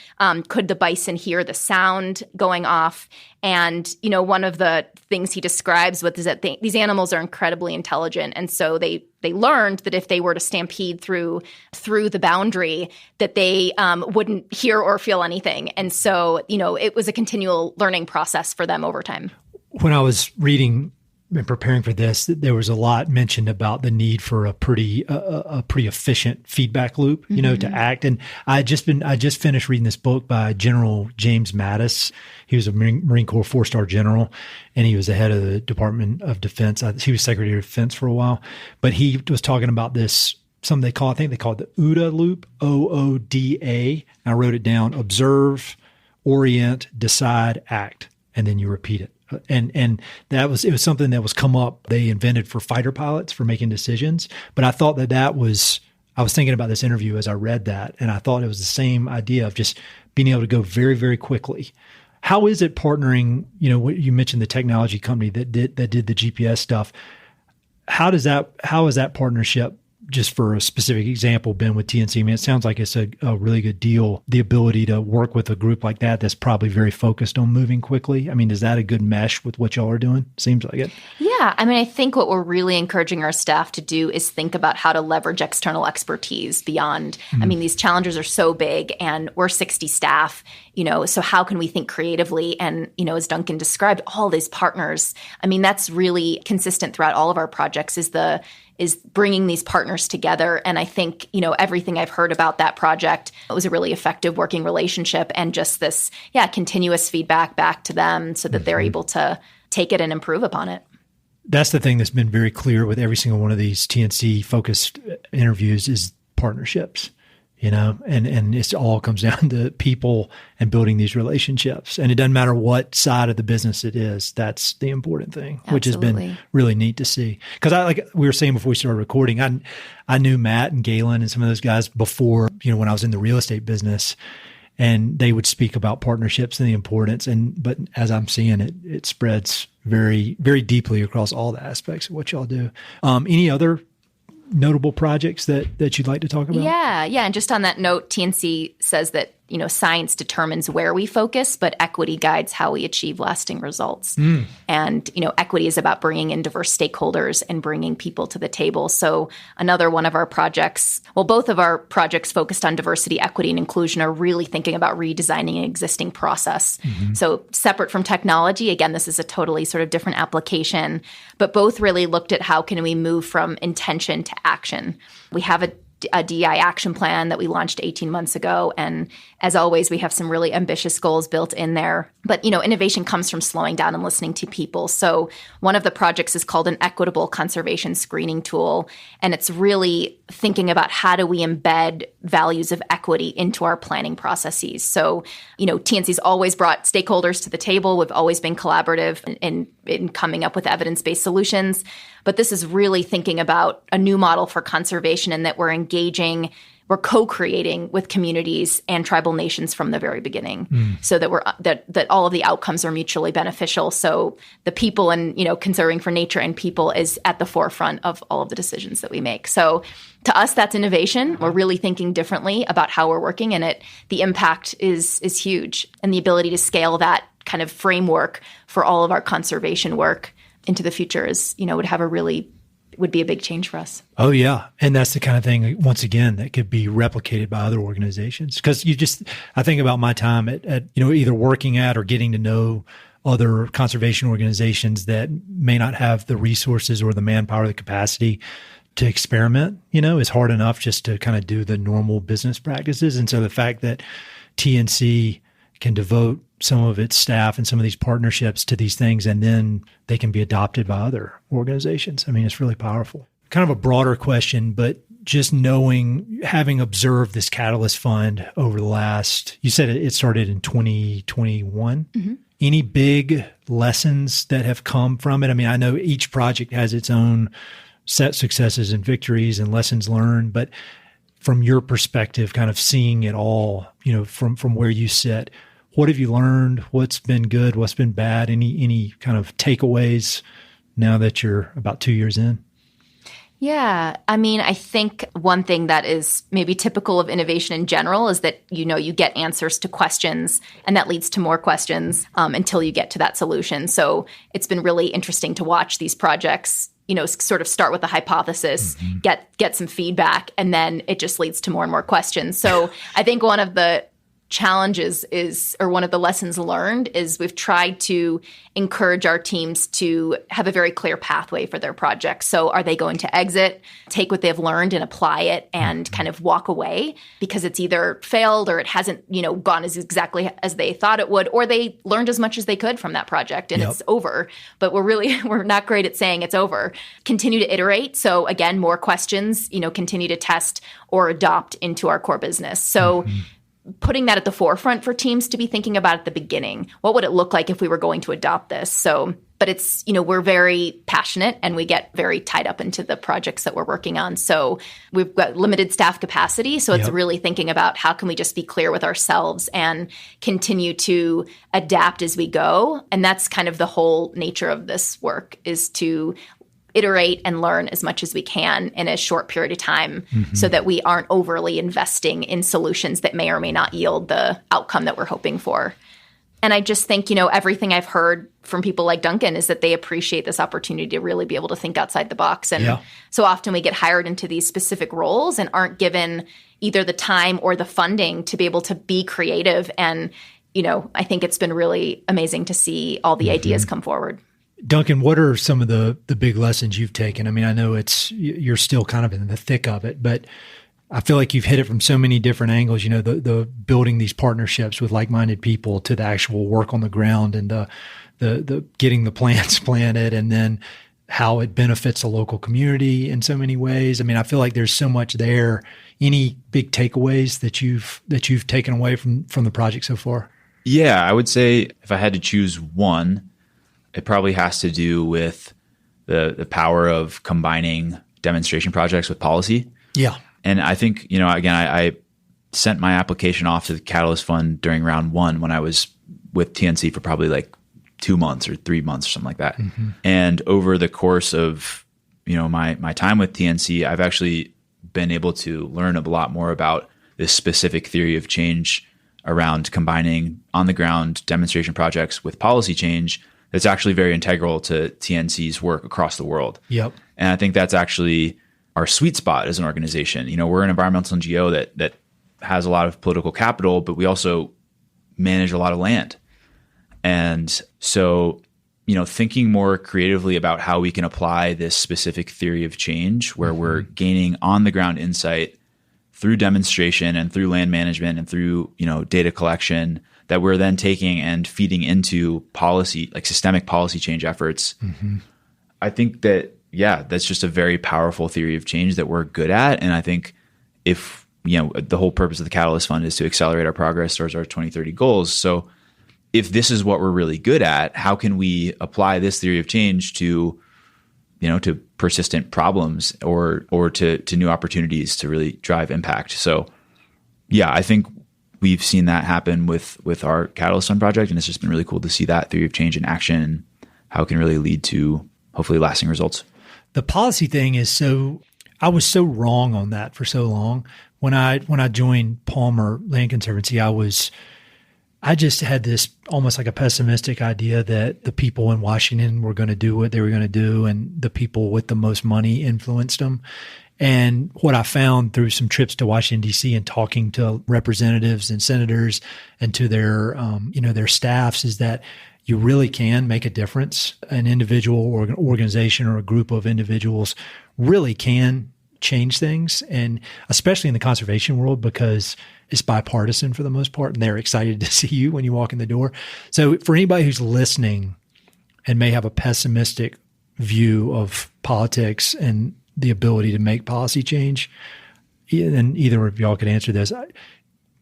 Could the bison hear the sound going off? And, one of the things he describes is that these animals are incredibly intelligent. And so they learned that if they were to stampede through the boundary, that they wouldn't hear or feel anything. And so, it was a continual learning process for them over time. When I was reading and preparing for this, there was a lot mentioned about the need for a pretty efficient feedback loop, to act. And I just finished reading this book by General James Mattis. He was a Marine Corps 4-star general, and he was the head of the Department of Defense. He was Secretary of Defense for a while, but he was talking about this, something I think they call it the OODA loop, OODA. I wrote it down: observe, orient, decide, act, and then you repeat it. And it was something that was come up. They invented for fighter pilots for making decisions. But I thought I was thinking about this interview as I read that, and I thought it was the same idea of just being able to go very, very quickly. How is it partnering? You mentioned the technology company that did the GPS stuff. How is that partnership? Just for a specific example, been with TNC? I mean, it sounds like it's a really good deal. The ability to work with a group like that's probably very focused on moving quickly. I mean, is that a good mesh with what y'all are doing? Seems like it. Yeah. I mean, I think what we're really encouraging our staff to do is think about how to leverage external expertise beyond. I mean, these challenges are so big, and we're 60 staff, so how can we think creatively? And, as Duncan described, all these partners, I mean, that's really consistent throughout all of our projects is bringing these partners together. And I think, everything I've heard about that project, it was a really effective working relationship, and just this, continuous feedback back to them so that they're able to take it and improve upon it. That's the thing that's been very clear with every single one of these TNC focused interviews is partnerships, and it all comes down to people and building these relationships. And it doesn't matter what side of the business it is. That's the important thing, Absolutely. Which has been really neat to see. Because like we were saying before we started recording, I knew Matt and Galen and some of those guys before, when I was in the real estate business, and they would speak about partnerships and the importance. But as I'm seeing it spreads very, very deeply across all the aspects of what y'all do. Any other notable projects that you'd like to talk about? Yeah. And just on that note, TNC says that, science determines where we focus, but equity guides how we achieve lasting results. And, equity is about bringing in diverse stakeholders and bringing people to the table. So another one of our projects, both of our projects focused on diversity, equity, and inclusion are really thinking about redesigning an existing process. So separate from technology, again, this is a totally sort of different application, but both really looked at how can we move from intention to action. We have a DEI action plan that we launched 18 months ago. And as always, we have some really ambitious goals built in there. But, innovation comes from slowing down and listening to people. So one of the projects is called an equitable conservation screening tool. And it's really thinking about how do we embed values of equity into our planning processes. So, TNC's always brought stakeholders to the table. We've always been collaborative in coming up with evidence-based solutions. But this is really thinking about a new model for conservation, and that we're co-creating with communities and tribal nations from the very beginning, so that that all of the outcomes are mutually beneficial. So the people and conserving for nature and people is at the forefront of all of the decisions that we make. So to us, that's innovation. We're really thinking differently about how we're working, and the impact is huge, and the ability to scale that kind of framework for all of our conservation work into the future is, would have a really would be a big change for us. Oh, yeah. And that's the kind of thing, once again, that could be replicated by other organizations. Because I think about my time at either working at or getting to know other conservation organizations that may not have the resources or the manpower or the capacity to experiment, is hard enough just to kind of do the normal business practices. And so the fact that TNC can devote some of its staff and some of these partnerships to these things, and then they can be adopted by other organizations. I mean, it's really powerful. Kind of a broader question, but just having observed this Catalyst Fund over the last, you said it started in 2021. Mm-hmm. Any big lessons that have come from it? I mean, I know each project has its own set successes and victories and lessons learned, but from your perspective, kind of seeing it all, from where you sit, what have you learned? What's been good? What's been bad? Any kind of takeaways now that you're about 2 years in? Yeah. I mean, I think one thing that is maybe typical of innovation in general is that, you get answers to questions, and that leads to more questions until you get to that solution. So it's been really interesting to watch these projects, sort of start with a hypothesis, mm-hmm. get some feedback, and then it just leads to more and more questions. So I think one of the challenges or one of the lessons learned is we've tried to encourage our teams to have a very clear pathway for their projects. So are they going to exit, take what they've learned and apply it and kind of walk away because it's either failed or it hasn't, gone as exactly as they thought it would, or they learned as much as they could from that project and It's over. But we're not great at saying it's over. Continue to iterate. So again, more questions, continue to test or adopt into our core business. So putting that at the forefront for teams to be thinking about at the beginning. What would it look like if we were going to adopt this? So, but it's, we're very passionate and we get very tied up into the projects that we're working on. So we've got limited staff capacity. So it's really thinking about how can we just be clear with ourselves and continue to adapt as we go. And that's kind of the whole nature of this work, is to iterate and learn as much as we can in a short period of time so that we aren't overly investing in solutions that may or may not yield the outcome that we're hoping for. And I just think, everything I've heard from people like Duncan is that they appreciate this opportunity to really be able to think outside the box. And so often we get hired into these specific roles and aren't given either the time or the funding to be able to be creative. And, I think it's been really amazing to see all the ideas come forward. Duncan, what are some of the big lessons you've taken? I mean, I know you're still kind of in the thick of it, but I feel like you've hit it from so many different angles, the building these partnerships with like-minded people to the actual work on the ground and the getting the plants planted, and then how it benefits the local community in so many ways. I mean, I feel like there's so much there. Any big takeaways that you've taken away from the project so far? Yeah, I would say if I had to choose one, it probably has to do with the power of combining demonstration projects with policy. Yeah. And I think, again, I sent my application off to the Catalyst Fund during round one when I was with TNC for probably like 2 months or 3 months or something like that. Mm-hmm. And over the course of, my time with TNC, I've actually been able to learn a lot more about this specific theory of change around combining on the ground demonstration projects with policy change. That's actually very integral to TNC's work across the world. Yep. And I think that's actually our sweet spot as an organization. We're an environmental NGO that has a lot of political capital, but we also manage a lot of land. And so, thinking more creatively about how we can apply this specific theory of change where we're gaining on the ground insight through demonstration and through land management and through, data collection, that we're then taking and feeding into policy, like systemic policy change efforts. I think that's just a very powerful theory of change that we're good at. And I think if, the whole purpose of the Catalyst Fund is to accelerate our progress towards our 2030 goals. So if this is what we're really good at, how can we apply this theory of change to, to persistent problems or to new opportunities to really drive impact? So yeah, I think we've seen that happen with our Catalyst Fund project, and it's just been really cool to see that theory of change in action and how it can really lead to hopefully lasting results. The policy thing is I was so wrong on that for so long. When I joined Palmer Land Conservancy, I I just had this almost like a pessimistic idea that the people in Washington were going to do what they were going to do, and the people with the most money influenced them. And what I found through some trips to Washington, D.C. and talking to representatives and senators and to their, their staffs is that you really can make a difference. An individual or an organization or a group of individuals really can change things, and especially in the conservation world, because it's bipartisan for the most part, and they're excited to see you when you walk in the door. So for anybody who's listening and may have a pessimistic view of politics and the ability to make policy change, and either of y'all could answer this,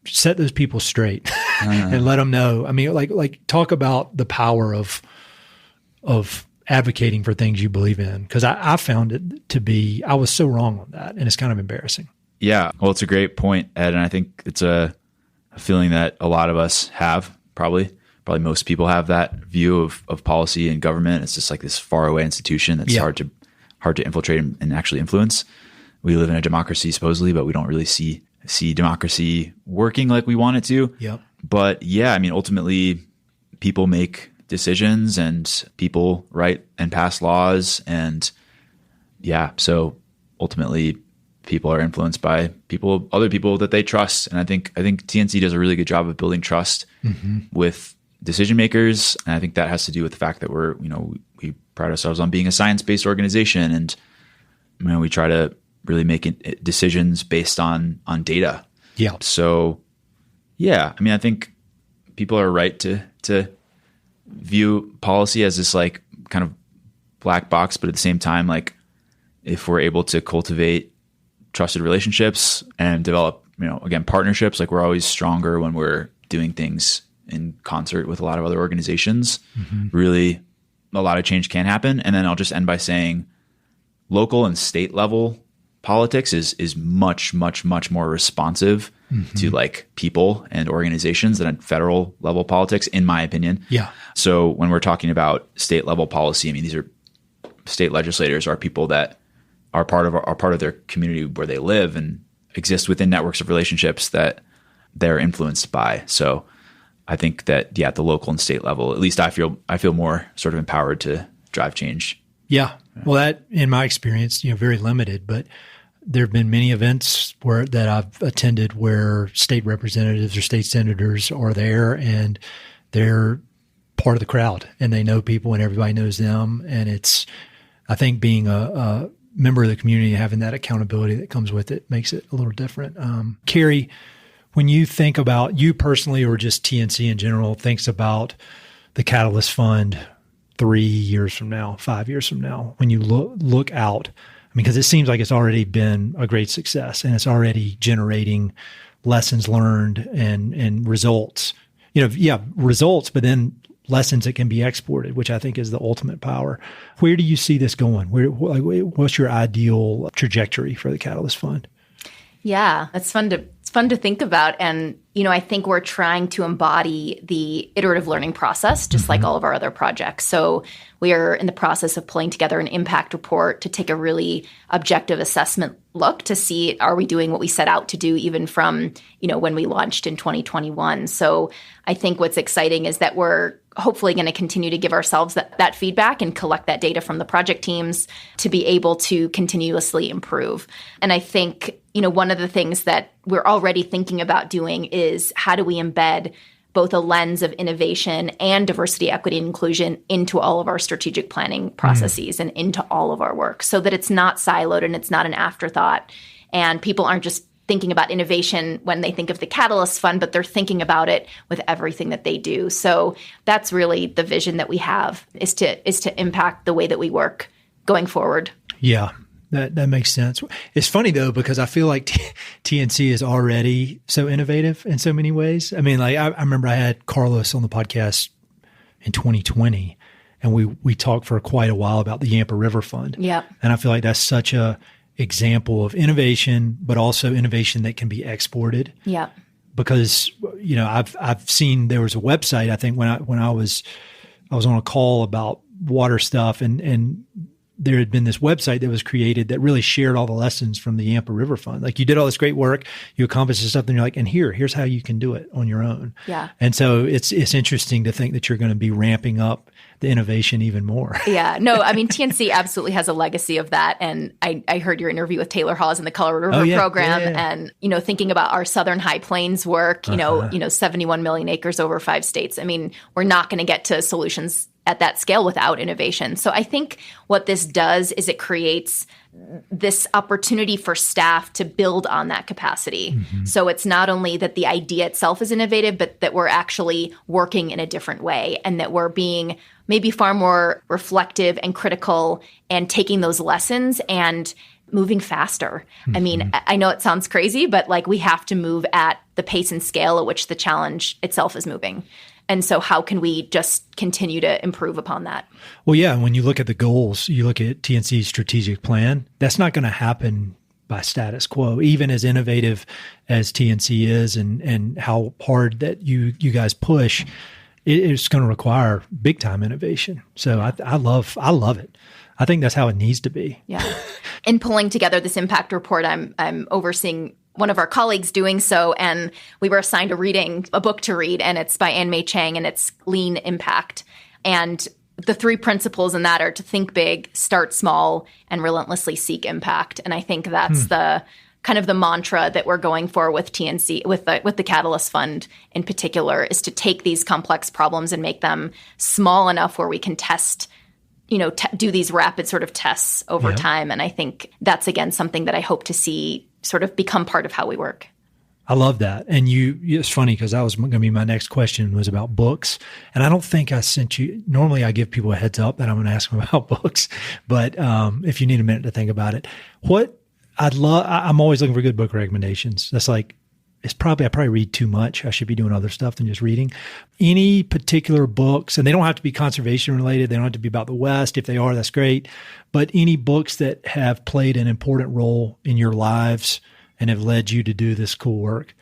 set those people straight and let them know. I mean, like talk about the power of advocating for things you believe in. Because I found it to be, I was so wrong on that, and it's kind of embarrassing. Yeah. Well, it's a great point, Ed. And I think it's a feeling that a lot of us have, probably most people have that view of policy and government. It's just like this faraway institution that's hard to infiltrate and actually influence. We live in a democracy supposedly, but we don't really see democracy working like we want it to. Yep. But yeah, I mean, ultimately people make decisions and people write and pass laws. And yeah, so ultimately people are influenced by other people that they trust. And I think TNC does a really good job of building trust with decision makers. And I think that has to do with the fact that we pride ourselves on being a science-based organization. And we try to really make decisions based on data. Yeah. So yeah, I mean, I think people are right to view policy as this like kind of black box, but at the same time, like if we're able to cultivate trusted relationships and develop, again, partnerships, like we're always stronger when we're doing things in concert with a lot of other organizations. Really, a lot of change can happen. And then I'll just end by saying local and state level politics is much, much, much more responsive to like people and organizations than federal level politics, in my opinion. Yeah. So when we're talking about state level policy, I mean, these are state legislators are people that are part of their community where they live and exist within networks of relationships that they're influenced by. So I think that, at the local and state level, at least I feel more sort of empowered to drive change. Yeah. Well, that, in my experience, very limited, but there have been many events that I've attended where state representatives or state senators are there, and they're part of the crowd, and they know people, and everybody knows them. And it's, I think, being a member of the community and having that accountability that comes with it makes it a little different. Carrie, when you think about, you personally or just TNC in general thinks about the Catalyst Fund 3 years from now, 5 years from now, when you look out, because it seems like it's already been a great success and it's already generating lessons learned and results, results, but then lessons that can be exported, which I think is the ultimate power. Where do you see this going? What's your ideal trajectory for the Catalyst Fund? Yeah, it's fun to think about. And, I think we're trying to embody the iterative learning process, just like all of our other projects. So we are in the process of pulling together an impact report to take a really objective assessment look to see, are we doing what we set out to do, even from, when we launched in 2021. So I think what's exciting is that we're hopefully going to continue to give ourselves that feedback and collect that data from the project teams to be able to continuously improve. And I think, one of the things that we're already thinking about doing is how do we embed both a lens of innovation and diversity, equity, and inclusion into all of our strategic planning processes and into all of our work, so that it's not siloed and it's not an afterthought. And people aren't just thinking about innovation when they think of the Catalyst Fund, but they're thinking about it with everything that they do. So that's really the vision that we have, is to impact the way that we work going forward. Yeah. That makes sense. It's funny though, because I feel like TNC is already so innovative in so many ways. I mean, like I remember I had Carlos on the podcast in 2020, and we talked for quite a while about the Yampa River Fund. Yeah. And I feel like that's such a example of innovation, but also innovation that can be exported. Yeah. Because, I've seen, there was a website, I think when I was on a call about water stuff, and there had been this website that was created that really shared all the lessons from the Yampa River Fund. Like, you did all this great work, you accomplished this stuff, and you're like, and here's how you can do it on your own. Yeah. And so it's interesting to think that you're going to be ramping up the innovation even more. Yeah. No, I mean, TNC absolutely has a legacy of that. And I heard your interview with Taylor Hawes in the Colorado River program. Yeah. And, thinking about our Southern High Plains work, 71 million acres over 5 states. I mean, we're not going to get to solutions at that scale without innovation. So I think what this does is it creates this opportunity for staff to build on that capacity. Mm-hmm. So it's not only that the idea itself is innovative, but that we're actually working in a different way, and that we're being maybe far more reflective and critical and taking those lessons and moving faster. Mm-hmm. I mean, I know it sounds crazy, but like, we have to move at the pace and scale at which the challenge itself is moving. And so how can we just continue to improve upon that? Well, yeah, when you look at the goals, you look at TNC's strategic plan, that's not going to happen by status quo. Even as innovative as TNC is and how hard that you guys push, it's going to require big time innovation. So I love it. I think that's how it needs to be. Yeah. In pulling together this impact report, I'm overseeing one of our colleagues doing so, and we were assigned a book to read, and it's by Ann Mei Chang, and it's Lean Impact. And the 3 principles in that are to think big, start small, and relentlessly seek impact. And I think that's the kind of the mantra that we're going for with TNC, with the Catalyst Fund in particular, is to take these complex problems and make them small enough where we can test, do these rapid sort of tests over time. And I think that's, again, something that I hope to see sort of become part of how we work. I love that. And it's funny because that was going to be my next question, was about books. And I don't think I sent you, normally I give people a heads up that I'm going to ask them about books, but if you need a minute to think about it, I'm always looking for good book recommendations. That's like, I probably read too much. I should be doing other stuff than just reading. Any particular books, and they don't have to be conservation related. They don't have to be about the West. If they are, that's great. But any books that have played an important role in your lives and have led you to do this cool work.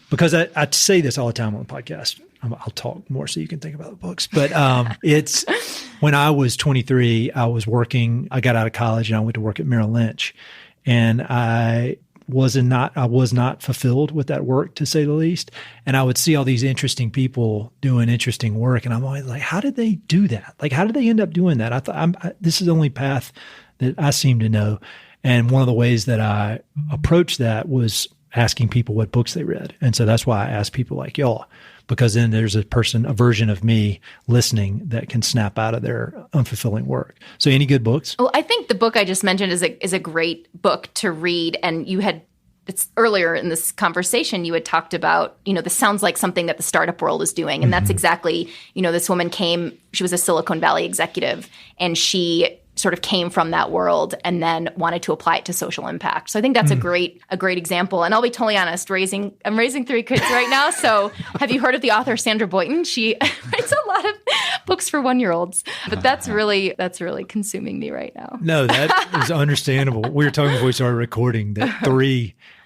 Because I say this all the time on the podcast. I'll talk more so you can think about the books. But it's when I was 23, I got out of college and I went to work at Merrill Lynch. And I was not fulfilled with that work, to say the least. And I would see all these interesting people doing interesting work. And I'm always like, how did they do that? Like, how did they end up doing that? I thought this is the only path that I seem to know. And one of the ways that I approached that was asking people what books they read. And so that's why I ask people like y'all, because then there's a version of me listening that can snap out of their unfulfilling work. So any good books? Well, I think the book I just mentioned is a great book to read. And it's earlier in this conversation, you had talked about, this sounds like something that the startup world is doing. And that's exactly, this woman she was a Silicon Valley executive, and she sort of came from that world and then wanted to apply it to social impact. So I think that's a great example. And I'll be totally honest, I'm raising 3 kids right now. So have you heard of the author Sandra Boynton? She writes a lot of books for 1-year-olds, but that's really consuming me right now. No, that is understandable. We were talking before we started recording that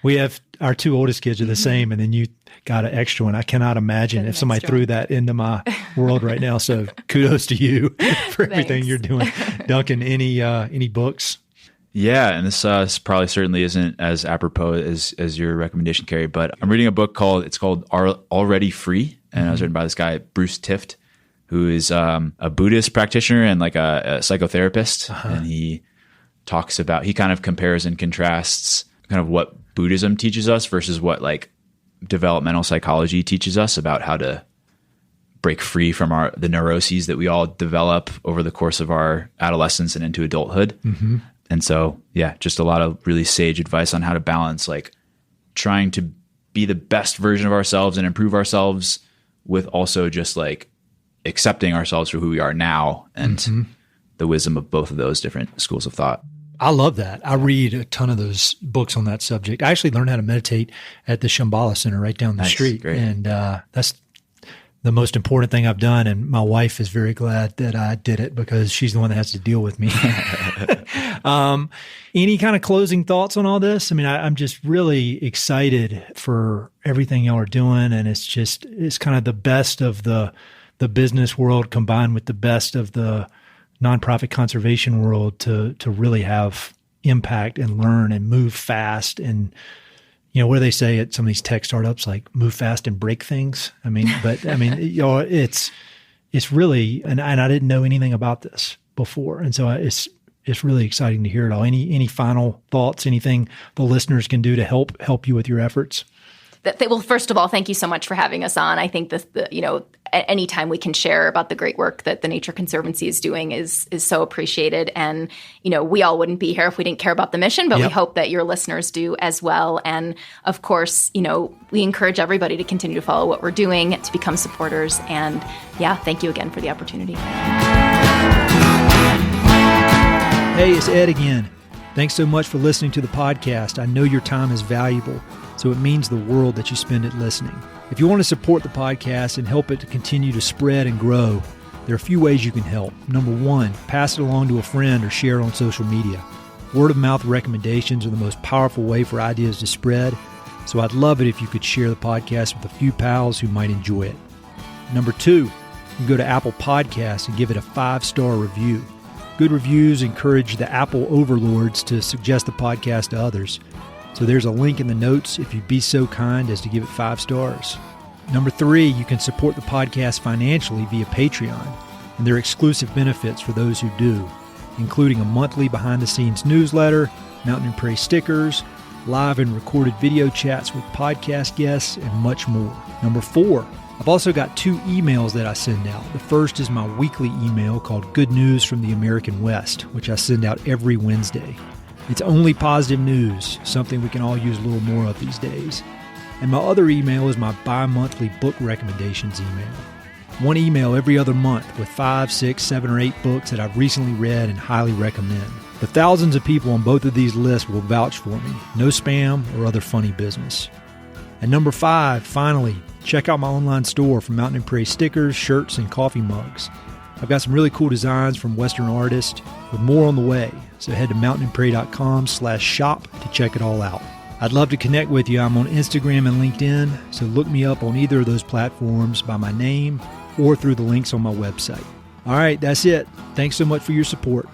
we have our 2 oldest kids are the same, and then you got an extra one. I cannot imagine if somebody threw that into my world right now. So kudos to you for everything you're doing. Duncan, any books? Yeah, and this probably certainly isn't as apropos as your recommendation, Carrie, but I'm reading a book called Already Free, and it was written by this guy, Bruce Tift, who is a Buddhist practitioner and like a psychotherapist. And he kind of compares and contrasts kind of what Buddhism teaches us versus what like developmental psychology teaches us about how to break free from the neuroses that we all develop over the course of our adolescence and into adulthood. Mm-hmm. And so, yeah, just a lot of really sage advice on how to balance like trying to be the best version of ourselves and improve ourselves with also just like accepting ourselves for who we are now and the wisdom of both of those different schools of thought. I love that. I read a ton of those books on that subject. I actually learned how to meditate at the Shambhala Center right down the street. Great. And that's the most important thing I've done. And my wife is very glad that I did it because she's the one that has to deal with me. Any kind of closing thoughts on all this? I mean, I'm just really excited for everything y'all are doing. And it's kind of the best of the business world combined with the best of the nonprofit conservation world to really have impact and learn and move fast. And, what do they say at some of these tech startups, like move fast and break things? It's really, and I didn't know anything about this before. And so it's really exciting to hear it all. Any final thoughts, anything the listeners can do to help you with your efforts? Well, first of all, thank you so much for having us on. I think anytime we can share about the great work that the Nature Conservancy is doing is so appreciated. And, we all wouldn't be here if we didn't care about the mission, but we hope that your listeners do as well. And of course, we encourage everybody to continue to follow what we're doing, to become supporters. And thank you again for the opportunity. Hey, it's Ed again. Thanks so much for listening to the podcast. I know your time is valuable, so it means the world that you spend it listening. If you want to support the podcast and help it to continue to spread and grow, there are a few ways you can help. Number one, pass it along to a friend or share it on social media. Word of mouth recommendations are the most powerful way for ideas to spread, so I'd love it if you could share the podcast with a few pals who might enjoy it. Number two, you can go to Apple Podcasts and give it a 5-star review. Good reviews encourage the Apple overlords to suggest the podcast to others. So there's a link in the notes if you'd be so kind as to give it 5 stars. Number 3, you can support the podcast financially via Patreon, and there are exclusive benefits for those who do, including a monthly behind-the-scenes newsletter, Mountain and Prairie stickers, live and recorded video chats with podcast guests, and much more. Number 4, I've also got 2 emails that I send out. The first is my weekly email called Good News from the American West, which I send out every Wednesday. It's only positive news, something we can all use a little more of these days. And my other email is my bi-monthly book recommendations email. 1 email every other month with 5, 6, 7, or 8 books that I've recently read and highly recommend. The thousands of people on both of these lists will vouch for me. No spam or other funny business. And number 5, finally, check out my online store for Mountain and Prairie stickers, shirts, and coffee mugs. I've got some really cool designs from Western artists with more on the way. So head to mountainandprairie.com/shop to check it all out. I'd love to connect with you. I'm on Instagram and LinkedIn, so look me up on either of those platforms by my name or through the links on my website. All right, that's it. Thanks so much for your support.